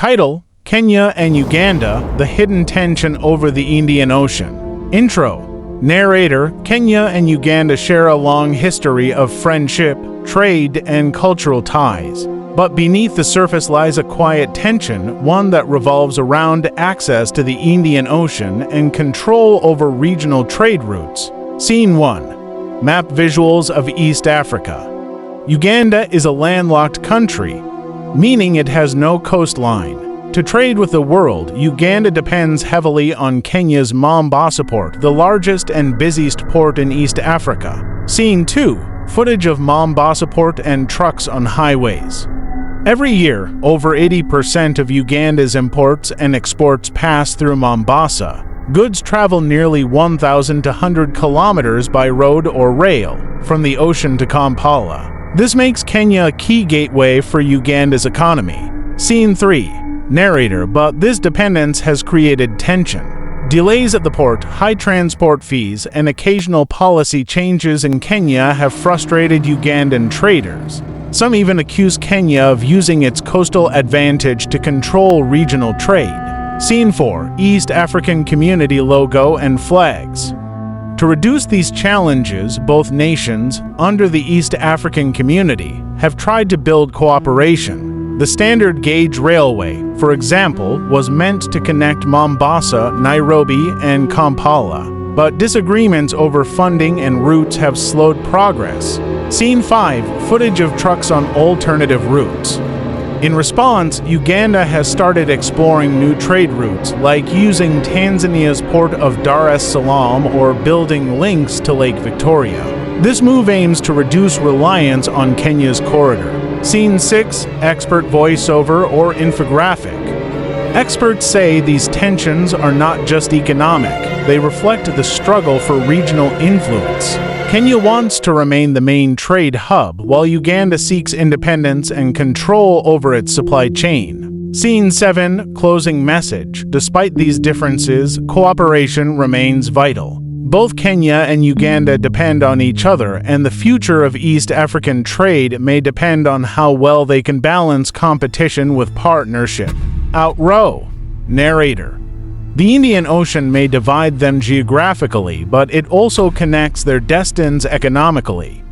Title: Kenya and Uganda, the hidden tension over the Indian Ocean. Intro. Narrator: Kenya and Uganda share a long history of friendship, trade, and cultural ties. But beneath the surface lies a quiet tension, one that revolves around access to the Indian Ocean and control over regional trade routes. Scene 1. Map visuals of East Africa. Uganda is a landlocked country, meaning it has no coastline. To trade with the world, Uganda depends heavily on Kenya's Mombasa port, the largest and busiest port in East Africa. Scene 2. Footage of Mombasa port and trucks on highways. Every year, over 80% of Uganda's imports and exports pass through Mombasa. Goods travel nearly 1,200 kilometers by road or rail, from the ocean to Kampala. This makes Kenya a key gateway for Uganda's economy. Scene 3. Narrator: But this dependence has created tension. Delays at the port, high transport fees, and occasional policy changes in Kenya have frustrated Ugandan traders. Some even accuse Kenya of using its coastal advantage to control regional trade. Scene 4. East African Community logo and flags. To reduce these challenges, both nations, under the East African Community, have tried to build cooperation. The standard gauge railway, for example, was meant to connect Mombasa, Nairobi, and Kampala. But disagreements over funding and routes have slowed progress. Scene 5. Footage of trucks on alternative routes. In response, Uganda has started exploring new trade routes, like using Tanzania's port of Dar es Salaam or building links to Lake Victoria. This move aims to reduce reliance on Kenya's corridor. Scene 6. Expert voiceover or infographic. Experts say these tensions are not just economic, they reflect the struggle for regional influence. Kenya wants to remain the main trade hub, while Uganda seeks independence and control over its supply chain. Scene 7. Closing message. Despite these differences, cooperation remains vital. Both Kenya and Uganda depend on each other, and the future of East African trade may depend on how well they can balance competition with partnership. Outrow. Narrator: The Indian Ocean may divide them geographically, but it also connects their destinies economically.